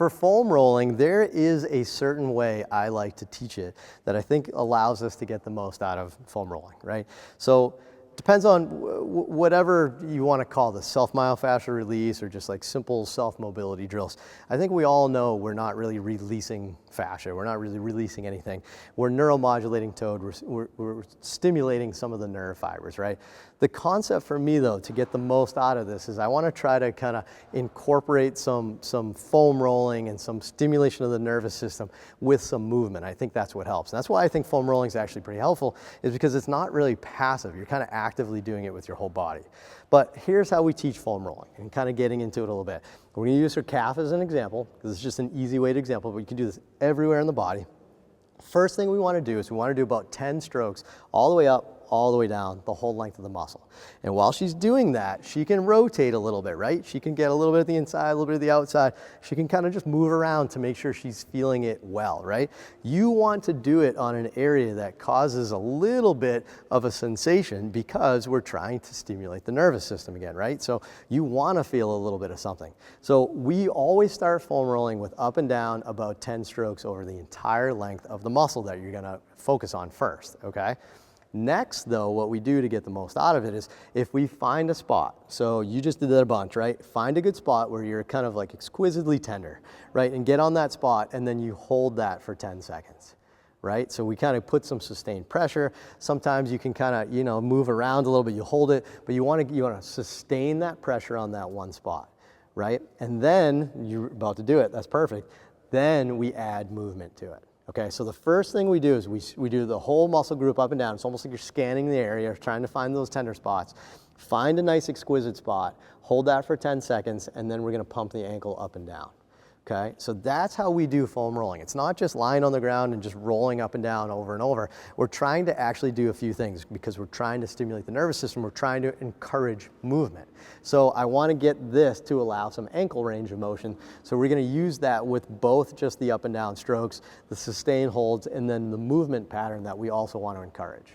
For foam rolling, there is a certain way I like to teach it that I think allows us to get the most out of foam rolling, right? So depends on whatever you want to call this, self-myofascial release or just like simple self-mobility drills. I think we all know we're not really releasing fascia. We're not really releasing anything. We're neuromodulating toad. We're stimulating some of the nerve fibers, right? The concept for me though, to get the most out of this is I want to try to kind of incorporate some foam rolling and some stimulation of the nervous system with some movement. I think that's what helps. And that's why I think foam rolling is actually pretty helpful, is because it's not really passive. You're kind of actively doing it with your whole body. But here's how we teach foam rolling and kind of getting into it a little bit. We're going to use her calf as an example, because it's just an easy way to example, but you can do this everywhere in the body. First thing we want to do is we want to do about 10 strokes all the way up, all the way down, the whole length of the muscle. And while she's doing that, she can rotate a little bit, right? She can get a little bit of the inside, a little bit of the outside. She can kind of just move around to make sure she's feeling it well, right? You want to do it on an area that causes a little bit of a sensation because we're trying to stimulate the nervous system again, right? So you want to feel a little bit of something. So we always start foam rolling with up and down about 10 strokes over the entire length of the muscle that you're going to focus on first, okay? Next, though, what we do to get the most out of it is if we find a spot, so you just did that a bunch, right? Find a good spot where you're kind of like exquisitely tender, right? And get on that spot, and then you hold that for 10 seconds, right? So we kind of put some sustained pressure. Sometimes you can kind of, you know, move around a little bit, you hold it, but you want to sustain that pressure on that one spot, right? And then you're about to do it, that's perfect. Then we add movement to it. Okay, so the first thing we do is we do the whole muscle group up and down. It's almost like you're scanning the area, trying to find those tender spots. Find a nice exquisite spot, hold that for 10 seconds, and then we're gonna pump the ankle up and down. Okay, so that's how we do foam rolling. It's not just lying on the ground and just rolling up and down over and over. We're trying to actually do a few things because we're trying to stimulate the nervous system. We're trying to encourage movement. So I want to get this to allow some ankle range of motion. So we're going to use that with both just the up and down strokes, the sustained holds, and then the movement pattern that we also want to encourage.